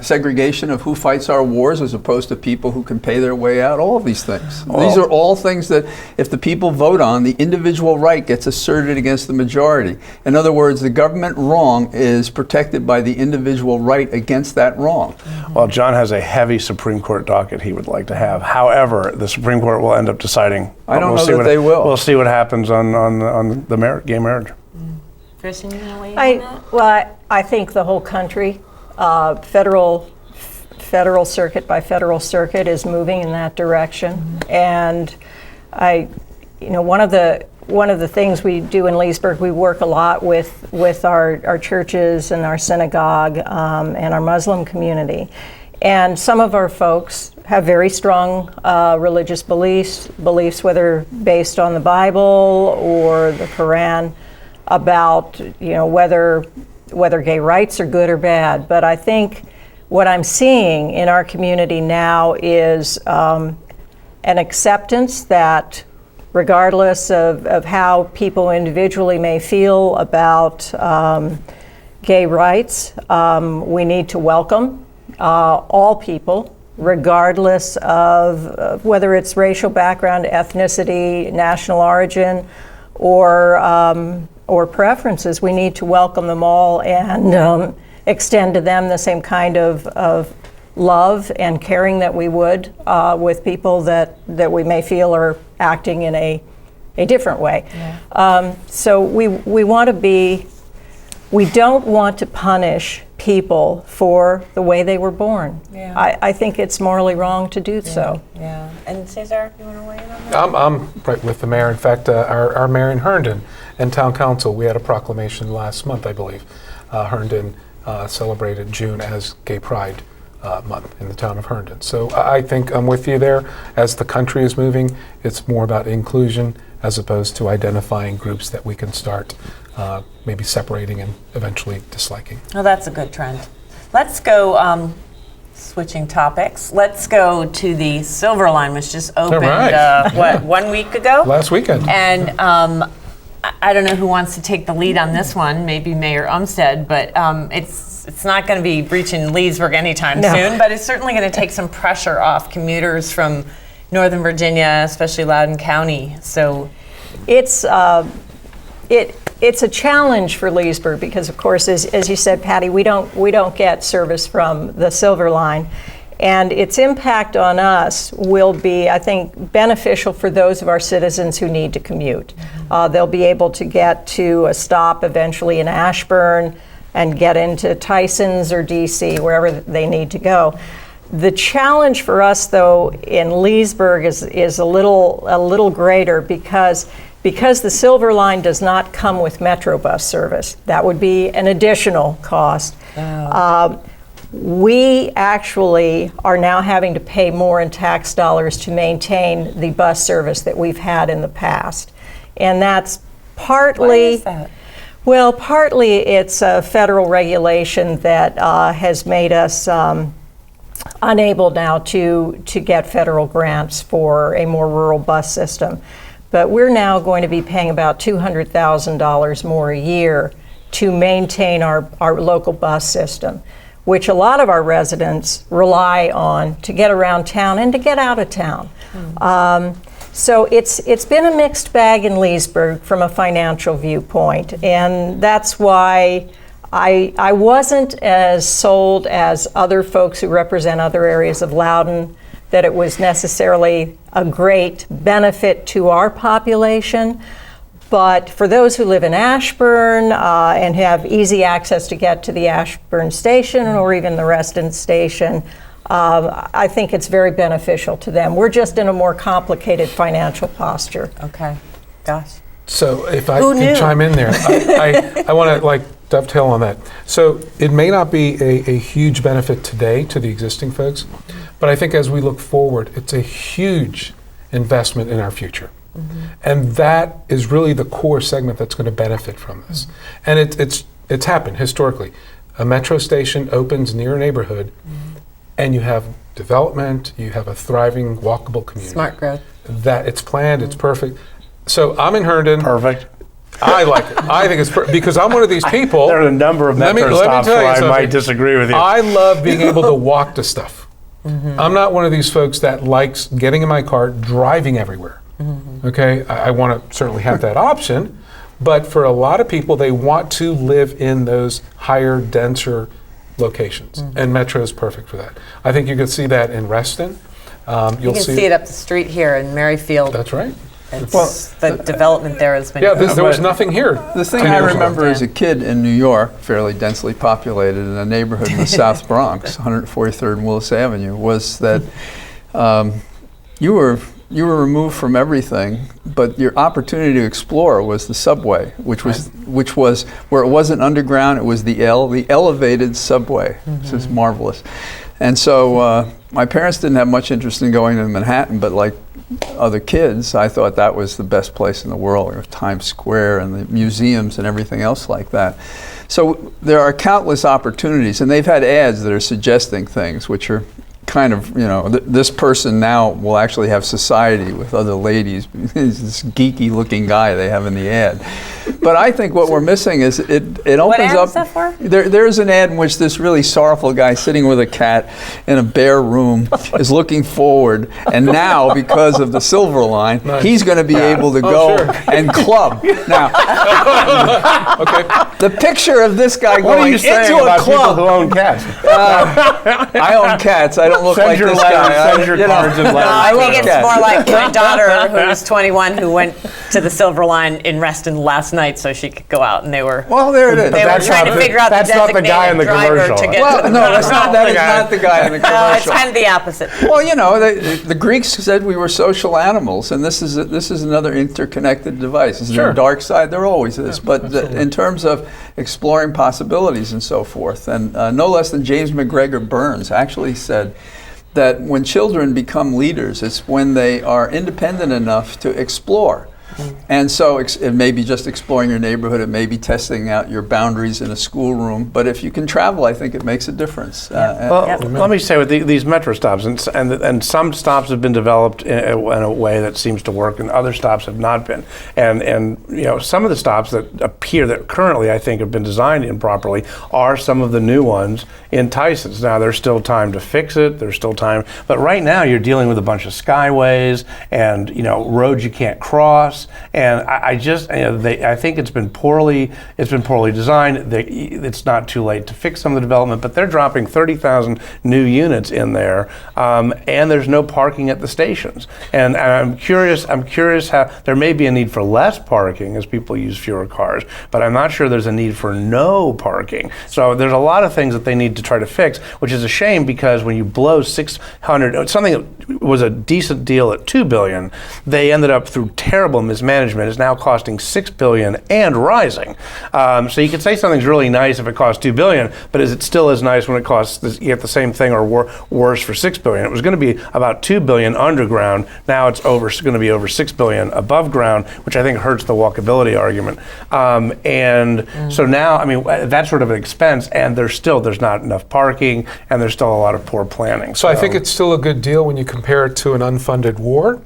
segregation of who fights our wars as opposed to people who can pay their way out, all of these things. These are all things that if the people vote on, the individual right gets asserted against the majority. In other words, the government wrong is protected by the individual right against that wrong. Well, John has a heavy Supreme Court docket he would like to have. However, the Supreme Court will end up deciding. I don't know that they will. We'll see what happens on the gay marriage. Kristen, you want to weigh in on that? Well, I think the whole country, federal circuit by federal circuit, is moving in that direction. And one of the things we do in Leesburg, we work a lot with our churches and our synagogue and our Muslim community. And some of our folks have very strong religious beliefs, whether based on the Bible or the Quran, about whether gay rights are good or bad. But I think what I'm seeing in our community now is an acceptance that regardless of how people individually may feel about gay rights, we need to welcome all people, regardless of whether it's racial background, ethnicity, national origin, or preferences. We need to welcome them all and extend to them the same kind of love and caring that we would with people that we may feel are acting in a different way. Yeah. So we don't want to punish people for the way they were born. Yeah. I think it's morally wrong to do so. Yeah. And Cesar, you want to weigh in on that? I'm right with the mayor. In fact, our mayor in Herndon and town council, we had a proclamation last month, I believe. Herndon celebrated June as Gay Pride Month in the town of Herndon. So I think I'm with you there. As the country is moving, it's more about inclusion as opposed to identifying groups that we can start maybe separating and eventually disliking. Oh, that's a good trend. Let's go, switching topics, let's go to the Silver Line, which just opened, 1 week ago? Last weekend. And I don't know who wants to take the lead on this one, maybe Mayor Umstead, but it's not going to be reaching Leesburg anytime soon, but it's certainly going to take some pressure off commuters from Northern Virginia, especially Loudoun County. So it's it's a challenge for Leesburg because, of course, as you said, Patty, we don't get service from the Silver Line. And its impact on us will be, I think, beneficial for those of our citizens who need to commute. They'll be able to get to a stop eventually in Ashburn and get into Tysons or DC, wherever they need to go. The challenge for us, though, in Leesburg is a little greater because the Silver Line does not come with Metrobus service. That would be an additional cost. We actually are now having to pay more in tax dollars to maintain the bus service that we've had in the past. And that's partly... Why is that? Well, partly it's a federal regulation that has made us unable now to get federal grants for a more rural bus system. But we're now going to be paying about $200,000 more a year to maintain our local bus system, which a lot of our residents rely on to get around town and to get out of town. So it's been a mixed bag in Leesburg from a financial viewpoint, and that's why I wasn't as sold as other folks who represent other areas of Loudoun that it was necessarily a great benefit to our population. But for those who live in Ashburn and have easy access to get to the Ashburn station or even the Reston station, I think it's very beneficial to them. We're just in a more complicated financial posture. Okay, gosh. So if I can chime in there, I want to dovetail on that. So it may not be a huge benefit today to the existing folks, but I think as we look forward, it's a huge investment in our future. And that is really the core segment that's going to benefit from this. And it's happened historically. A metro station opens near a neighborhood, and you have development, you have a thriving, walkable community. Smart growth. That it's planned, it's perfect. So I'm in Herndon. Perfect. I like it. I think it's because I'm one of these people. There are a number of metro stops where I might disagree with you. I love being able to walk to stuff. I'm not one of these folks that likes getting in my car, driving everywhere. Okay, I want to certainly have that option, but for a lot of people, they want to live in those higher, denser locations, and Metro is perfect for that. I think you can see that in Reston. You can see it up the street here in Merrifield. That's right. The development there has been. Yeah, there was nothing here. The thing I remember as a kid in New York, fairly densely populated in a neighborhood in the South Bronx, 143rd and Willis Avenue, was that you were removed from everything, but your opportunity to explore was the subway, which was where it wasn't underground, it was the elevated subway. This is marvelous. And so my parents didn't have much interest in going to Manhattan, but like other kids, I thought that was the best place in the world, with Times Square and the museums and everything else like that. So there are countless opportunities, and they've had ads that are suggesting things which are kind of, this person now will actually have society with other ladies. This geeky looking guy they have in the ad. But I think what we're missing is it opens up. What ad is that for? There's an ad in which this really sorrowful guy sitting with a cat in a bare room is looking forward, and now because of the Silver Line, he's going to be able to go and club. Now, the picture of this guy going into a club. People who own cats? I own cats. I don't look like this guy. Send your cards and letters. I think it's more like my daughter, who's 21, who went to the Silver Line in Reston last night so she could go out, and they were. Well, there it is. They were trying to figure out the designated driver to get to the that is not the guy in the commercial. It's kind of the opposite. Well, the Greeks said we were social animals, and this is another interconnected device. Is there a dark side? There always is. But in terms of exploring possibilities and so forth, and no less than James McGregor Burns actually said that when children become leaders, it's when they are independent enough to explore. And so it may be just exploring your neighborhood, it may be testing out your boundaries in a schoolroom, but if you can travel, I think it makes a difference. Let me say with these metro stops, and some stops have been developed in a way that seems to work, and other stops have not been. And some of the stops that appear that currently I think have been designed improperly are some of the new ones in Tysons. Now there's still time to fix it, there's still time, but right now you're dealing with a bunch of skyways and roads you can't cross. expense, and I just I think it's been poorly designed. It's not too late to fix some of the development, but they're dropping 30,000 new units in there, and there's no parking at the stations. And I'm curious how there may be a need for less parking as people use fewer cars, but I'm not sure there's a need for no parking. So there's a lot of things that they need to try to fix, which is a shame because when you blow 600, something that was a decent deal at $2 billion, they ended up through terrible mismanagement is now costing $6 billion and rising. So you could say something's really nice if it costs $2 billion, but is it still as nice when it costs you get the same thing or worse for $6 billion? It was going to be about $2 billion underground. Now it's going to be over $6 billion above ground, which I think hurts the walkability argument. So now, I mean, that's sort of an expense, and there's not enough parking, and there's still a lot of poor planning. So I think it's still a good deal when you compare it to an unfunded war.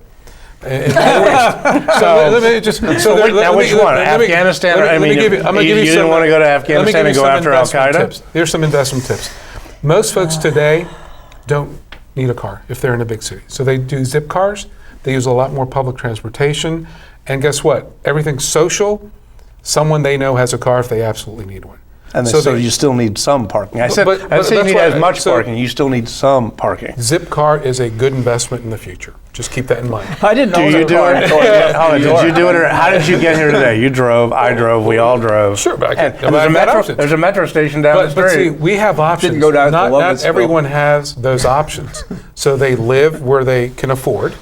In other words, so let me just. Now, which one? Afghanistan? I mean, you didn't want to go to Afghanistan and go after Al Qaeda? Here's some investment tips. Most folks today don't need a car if they're in a big city. So they do zip cars. They use a lot more public transportation. And guess what? Everything's social. Someone they know has a car if they absolutely need one. And so you still need some parking. I said you need as much parking. You still need some parking. Zipcar is a good investment in the future. Just keep that in mind. I didn't know. Did you do it? Did you do it? Or how did you get here today? You drove. I drove. We all drove. Sure, but there's a metro station down the street. But see, we have options. Didn't go down not everyone has those options. So they live where they can afford,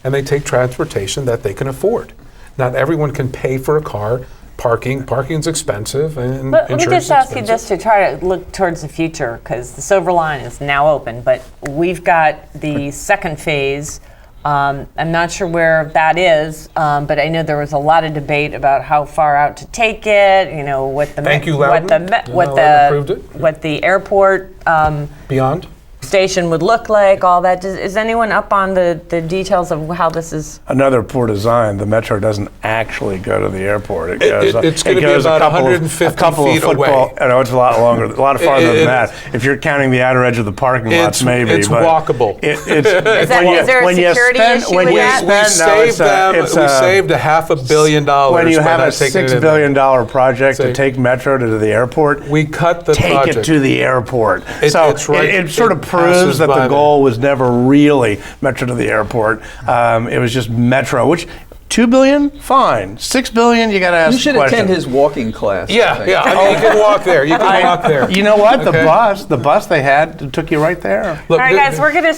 and they take transportation that they can afford. Not everyone can pay for a car. Parking's expensive, and let me just ask expensive. you this to try to look towards the future, because the Silver Line is now open, but we've got the second phase. I'm not sure where that is, but I know there was a lot of debate about how far out to take it. You know, what the what the airport beyond station would look like, all that. Is anyone up on the details of how this is? Another poor design. The metro doesn't actually go to the airport. It's going to be about 150 feet away. I know it's a lot longer, a lot farther than that. If you're counting the outer edge of the parking lots, maybe. It's walkable. Is there a security issue with that? We saved $500 million. When you have a $6 billion project to take metro to the airport, we cut the project. Take it to the airport. It sort of proves that the goal was never really metro to the airport. It was just metro, which $2 billion, fine. $6 billion, you got to ask. You should attend his walking class. Yeah. I mean, you can walk there. You know what? Okay. The bus they had took you right there. Look, all right, guys, we're going to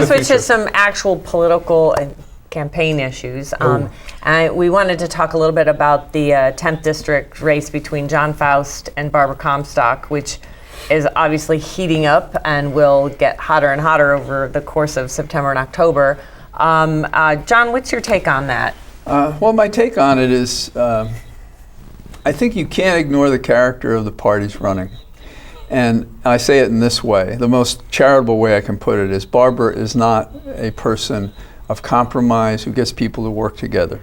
switch to some actual political and campaign issues. And we wanted to talk a little bit about the 10th district race between Jon Faust and Barbara Comstock, which is obviously heating up and will get hotter and hotter over the course of September and October. John, what's your take on that? Well, my take on it is I think you can't ignore the character of the parties running. And I say it in this way. The most charitable way I can put it is Barbara is not a person of compromise who gets people to work together.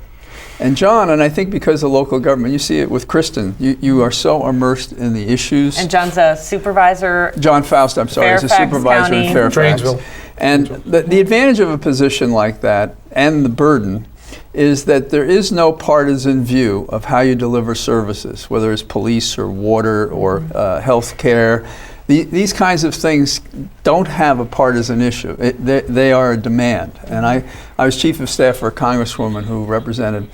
And John, and I think because of local government, you see it with Kristen, you are so immersed in the issues. And John's a supervisor. Jon Faust, I'm sorry, is a supervisor County. in Fairfax. Drainsville. And the advantage of a position like that, and the burden, is that there is no partisan view of how you deliver services, whether it's police or water or health care. These kinds of things don't have a partisan issue. They are a demand. And I was chief of staff for a congresswoman who represented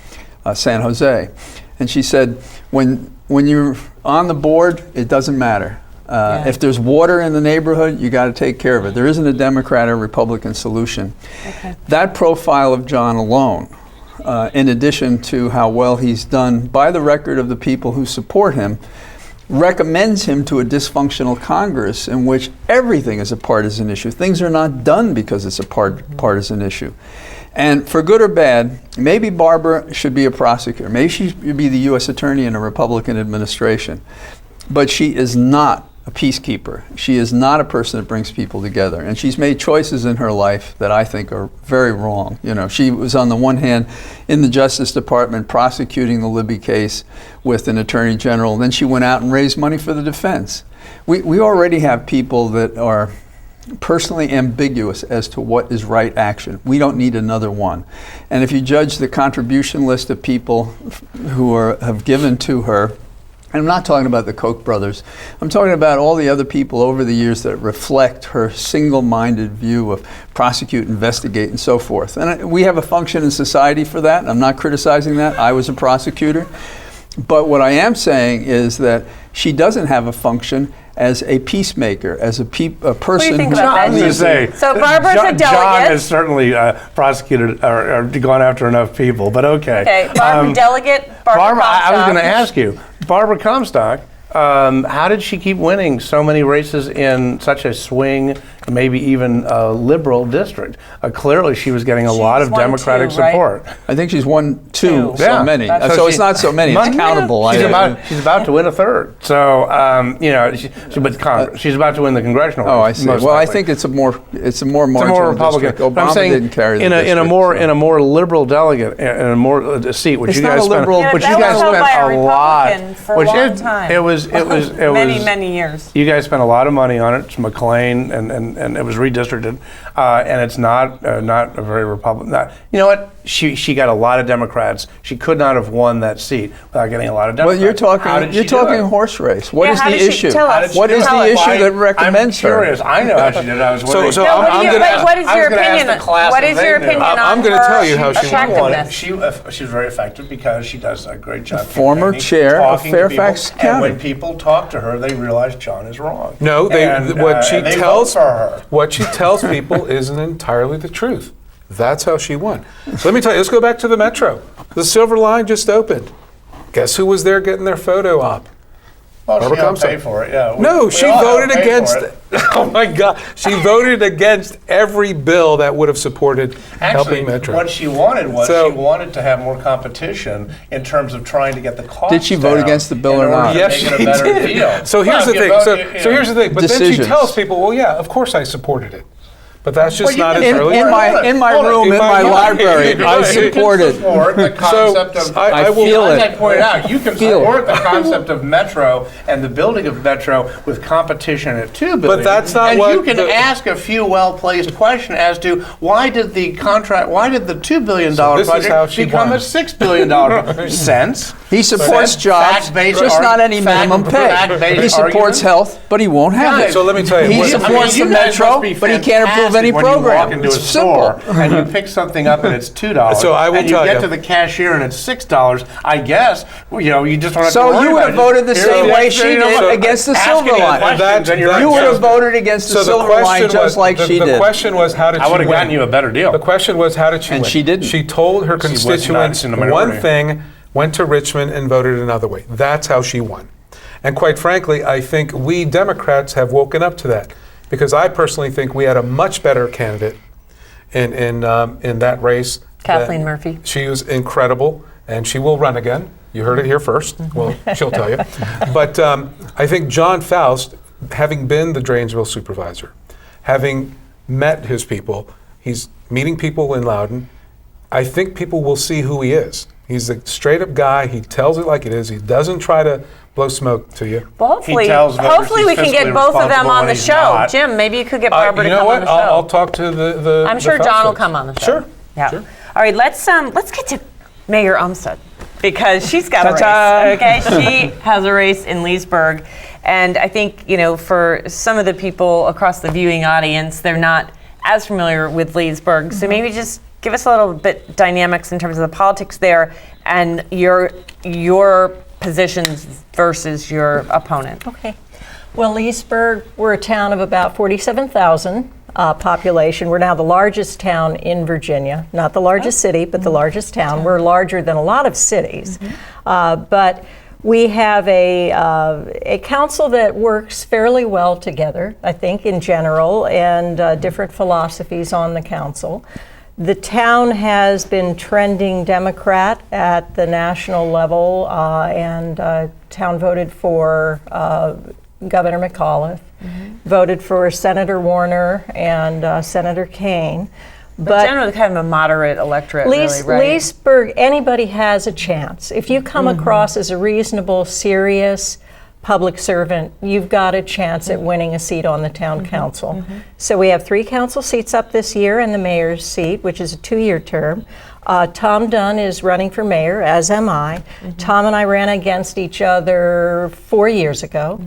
San Jose. And she said, when you're on the board, it doesn't matter. If there's water in the neighborhood, you got to take care of it. There isn't a Democrat or Republican solution. Okay. That profile of John alone, in addition to how well he's done by the record of the people who support him, recommends him to a dysfunctional Congress in which everything is a partisan issue. Things are not done because it's a partisan issue. And for good or bad, maybe Barbara should be a prosecutor. Maybe she should be the U.S. attorney in a Republican administration. But she is not a peacekeeper. She is not a person that brings people together. And she's made choices in her life that I think are very wrong. You know, she was on the one hand in the Justice Department prosecuting the Libby case with an attorney general. Then she went out and raised money for the defense. We already have people that are personally ambiguous as to what is right action. We don't need another one. And if you judge the contribution list of people who have given to her, and I'm not talking about the Koch brothers, I'm talking about all the other people over the years that reflect her single-minded view of prosecute, investigate, and so forth. And we have a function in society for that. I'm not criticizing that. I was a prosecutor. But what I am saying is that she doesn't have a function as a peacemaker, as a person. What do you think about that? I was going to say, So Barbara's a John delegate. has certainly prosecuted or gone after enough people, but okay. Okay, Barbara delegate. Barbara, I was Comstock. going to ask you, Barbara Comstock, how did she keep winning so many races in such a swing, maybe even a liberal district? Clearly, she was getting a lot of won Democratic 2, right? support. I think she's won two, so Yeah. many. That's- So it's not so many, it's countable. She's about to win a third. So, she's about to win the congressional race. Oh, I see. most Well, I likely. think it's a more marginal It's a more Republican. district. But I'm Obama saying didn't carry the in district. a more liberal delegate, in a more seat, which It's you not guys a spent, liberal- Yeah, which that you was guys held spent by a a lot. Republican for a long time. It was many years. You guys spent a lot of money on it. It's McLean, and it was redistricted, and it's not a very Republican. You know what? She got a lot of Democrats. She could not have won that seat without getting a lot of Democrats. Well, you're How talking did she do it? horse race. What Yeah, is how the did she- issue? tell us. What is Tell the us. issue that recommends I'm her? curious. I know how she did it. I was wondering. So No, what I'm do you- gonna wait, what is I was your gonna ask opinion? the class What if is they your knew. opinion on I'm gonna her tell you how she won. attractiveness? She's very effective because she does a great job. Former campaigning, chair of talking to Fairfax people, and when County. people talk to her, they realize John is wrong. No, And, what she and they tells vote for her. what she tells people isn't entirely the truth. That's how she won. So let me tell you. Let's go back to the Metro. The Silver Line just opened. Guess who was there getting their photo op? Well, she Barbara don't Comstock. pay for it. Yeah. No, we she all have voted to pay for against. it. Oh my God! She voted against every bill that would have supported Actually, helping Metro. what she wanted was So- she wanted to have more competition in terms of trying to get the cost. Did she vote down against the bill in or order not? to Yes, make it she a better did. deal. So here's Well, the if you thing. vote, So here's the thing. But then she Decisions. tells people, "Well, yeah, of course I supported it." But that's just Well, not you as can- early. In my room, in my library, I You can supported. support the concept of. I will- feel As it. I pointed out, you can Feel it. support the concept of Metro and the building of Metro with competition at $2 billion. that's not and what you can the- ask a few well-placed questions as to why did the $2 billion this is how project she become won. a $6 billion sense? He supports jobs, fact-based just not argu- any minimum pay. fact-based He supports argument. health, but he won't have Guys, it. So let me tell you. He what- supports you the guys Metro, must be but he can't approve any fantastic when you program. walk into a It's simple. store and you pick something up and it's $2. So I will and tell you get you. to the cashier and it's $6. I guess you just don't have to So worry you would about have it. voted the Here's same the way extra, she you know, did so against the asking Silver you Line. questions and you're You would have just- voted against the So the Silver question Line was, just like she the did. question was, how did I she would have win? gotten you a better deal. The question was, how did she And win? she didn't. She told her was not constituents in the minority. one thing, went to Richmond and voted another way. That's how she won. And quite frankly, I think we Democrats have woken up to that, because I personally think we had a much better candidate in that race. Kathleen Murphy. She was incredible, and she will run again. You heard it here first. Well, she'll tell you. But I think John Faust, having been the Drainsville supervisor, having met his people, he's meeting people in Loudoun, I think people will see who he is. He's a straight-up guy. He tells it like it is. He doesn't try to blow smoke to you. Well, hopefully, He tells voters hopefully we he's can get fiscally both of them responsible on when the he's show. not. Jim, maybe you could get Barbara You to know come what? on the show. I'll talk to the I'm sure Faust John will folks. come on the show. Sure. Yeah. Sure. All right, let's get to Mayor Umstattd, because she's got a Ta-ta. race. Okay, she has a race in Leesburg, and I think for some of the people across the viewing audience, they're not as familiar with Leesburg. So maybe just give us a little bit dynamics in terms of the politics there and your positions versus your opponent. Okay. Well, Leesburg, we're a town of about 47,000 population. We're now the largest town in Virginia. Not the largest city, but the largest town. We're larger than a lot of cities. But we have a council that works fairly well together, I think, in general, and different philosophies on the council. The town has been trending Democrat at the national level, and town voted for Governor McAuliffe, voted for Senator Warner and Senator Kane. But generally kind of a moderate electorate, really, right? Leesburg, anybody has a chance. If you come across as a reasonable, serious public servant, you've got a chance at winning a seat on the town council. So we have 3 council seats up this year and the mayor's seat, which is a 2-year term. Tom Dunn is running for mayor, as am I. Tom and I ran against each other 4 years ago.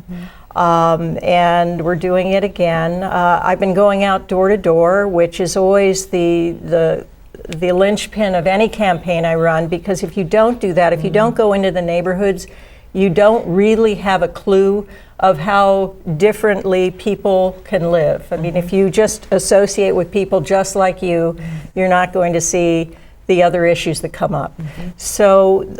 And we're doing it again. I've been going out door to door, which is always the linchpin of any campaign I run, because if you don't do that, if you don't go into the neighborhoods, you don't really have a clue of how differently people can live. I mean, if you just associate with people just like you, you're not going to see the other issues that come up. So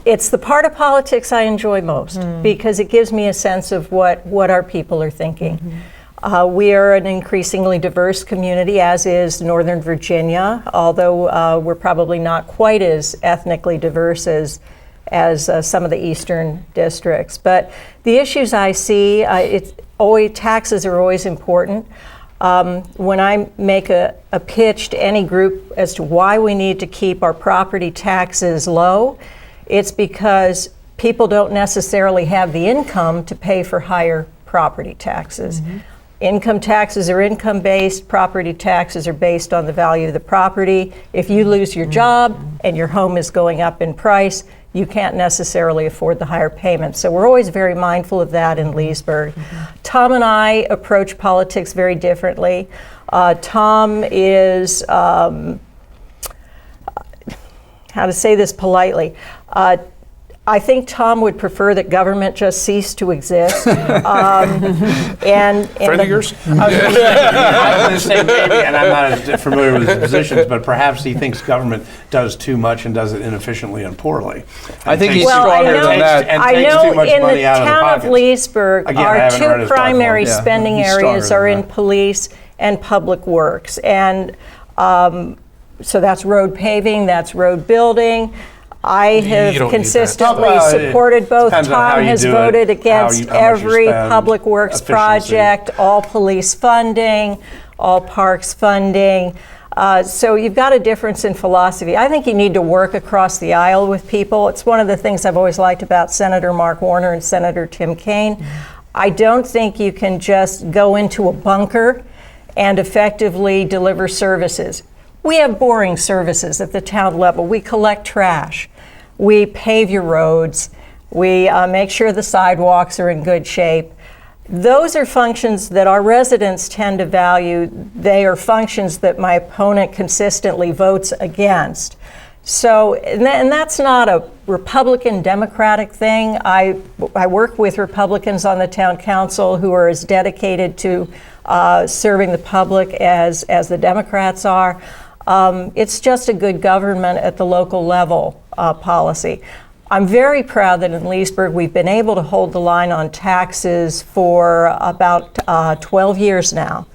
it's the part of politics I enjoy most, because it gives me a sense of what our people are thinking. We are an increasingly diverse community, as is Northern Virginia, although we're probably not quite as ethnically diverse as some of the eastern districts. But the issues I see, taxes are always important. When I make a pitch to any group as to why we need to keep our property taxes low, it's because people don't necessarily have the income to pay for higher property taxes. Income taxes are income-based, property taxes are based on the value of the property. If you lose your job and your home is going up in price, you can't necessarily afford the higher payments. So we're always very mindful of that in Leesburg. Tom and I approach politics very differently. Tom is, how to say this politely, I think Tom would prefer that government just cease to exist. And friend of yours? I was going to say maybe, and I'm not as familiar with his positions, but perhaps he thinks government does too much and does it inefficiently and poorly. I think he's well, stronger than that. I know in the town of Leesburg, our 2 primary spending areas are in police and public works. And so that's road paving, that's road building. I have consistently supported both. Tom has voted against every public works project, all police funding, all parks funding. So you've got a difference in philosophy. I think you need to work across the aisle with people. It's one of the things I've always liked about Senator Mark Warner and Senator Tim Kaine. I don't think you can just go into a bunker and effectively deliver services. We have boring services at the town level. We collect trash. We pave your roads. We make sure the sidewalks are in good shape. Those are functions that our residents tend to value. They are functions that my opponent consistently votes against. So, and that's not a Republican-Democratic thing. I work with Republicans on the town council who are as dedicated to serving the public as the Democrats are. It's just a good government at the local level policy. I'm very proud that in Leesburg we've been able to hold the line on taxes for about 12 years now.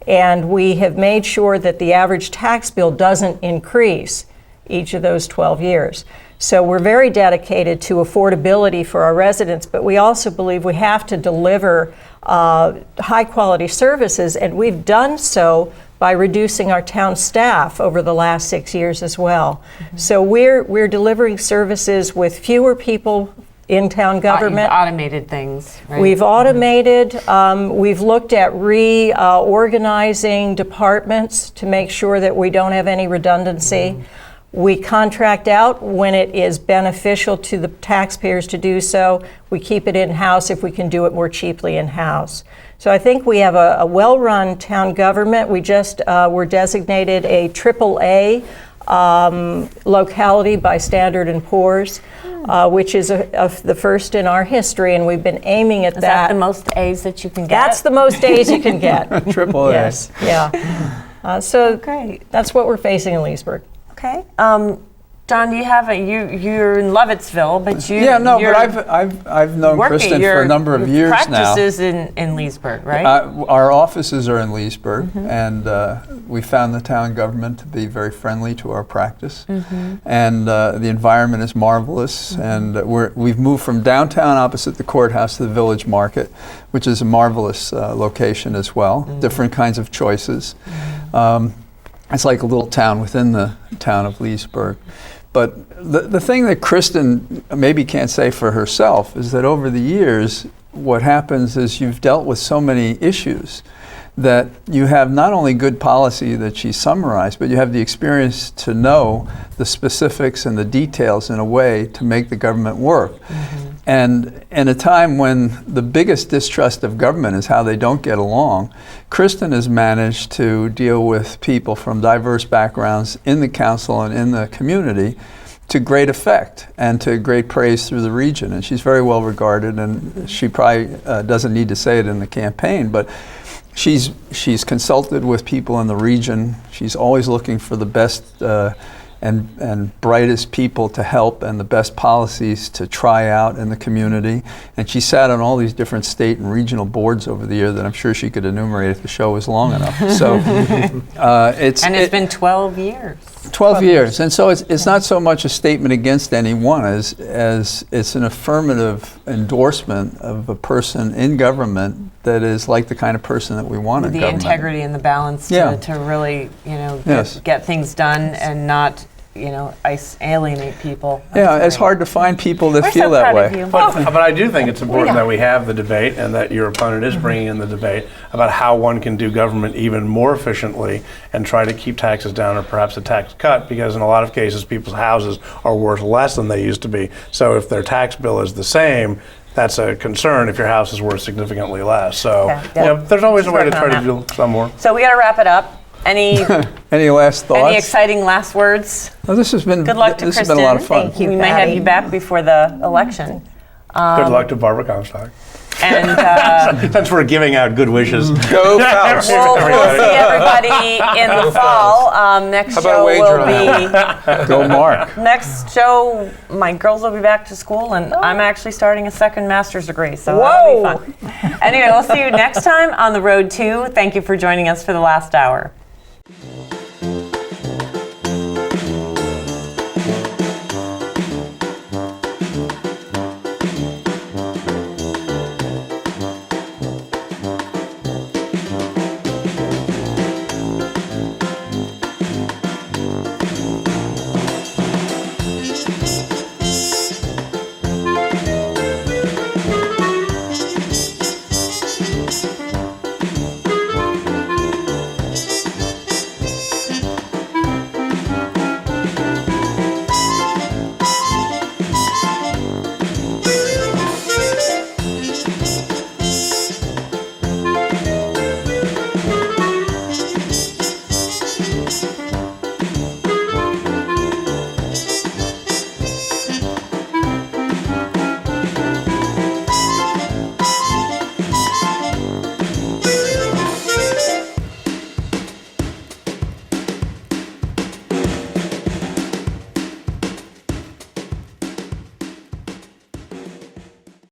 And we have made sure that the average tax bill doesn't increase each of those 12 years. So we're very dedicated to affordability for our residents, but we also believe we have to deliver high quality services, and we've done so by reducing our town staff over the last 6 years as well. So we're delivering services with fewer people in town government. You've automated things, right? We've automated. We've looked at reorganizing departments to make sure that we don't have any redundancy. We contract out when it is beneficial to the taxpayers to do so. We keep it in-house if we can do it more cheaply in-house. So I think we have a well-run town government. We just were designated a AAA locality by Standard & Poor's, which is the first in our history, and we've been aiming at that. Is that the most A's that you can get? That's the most A's you can get. AAA. Yes, yeah. So great. That's what we're facing in Leesburg. Okay. John, do you have you're in Lovettsville, but I've known Kristen for a number of years now. Practices in Leesburg, right? Our offices are in Leesburg, and we found the town government to be very friendly to our practice, and the environment is marvelous. And we've moved from downtown opposite the courthouse to the Village Market, which is a marvelous location as well. Different kinds of choices. It's like a little town within the town of Leesburg. But the thing that Kristen maybe can't say for herself is that over the years, what happens is you've dealt with so many issues that you have not only good policy that she summarized, but you have the experience to know the specifics and the details in a way to make the government work. And in a time when the biggest distrust of government is how they don't get along, Kristen has managed to deal with people from diverse backgrounds in the council and in the community to great effect and to great praise through the region. And she's very well regarded, and she probably doesn't need to say it in the campaign, but she's consulted with people in the region. She's always looking for the best and brightest people to help and the best policies to try out in the community. And she sat on all these different state and regional boards over the year that I'm sure she could enumerate if the show was long enough. So it's been 12 years. 12 years. And so it's not so much a statement against anyone as it's an affirmative endorsement of a person in government that is like the kind of person that we want in government. The integrity and the balance to really, get things done and not, alienate people. It's hard to find people that feel that way. But I do think it's important that we have the debate and that your opponent is bringing in the debate about how one can do government even more efficiently and try to keep taxes down or perhaps a tax cut, because in a lot of cases people's houses are worth less than they used to be. So if their tax bill is the same, that's a concern if your house is worth significantly less. So there's always a way to try to do some more. So we got to wrap it up. Any last thoughts? Any exciting last words? Well, this has been good luck to this Kristen. Has been a lot of fun. Thank you. We may have you back before the election. Good luck to Barbara Comstock. And since we're giving out good wishes, go Faust. We'll see everybody in the fall. Next show will be go Mark. Next show, my girls will be back to school, and I'm actually starting a second master's degree, so Whoa. that'll be fun. Anyway, we'll see you next time on The Road 2. Thank you for joining us for the last hour.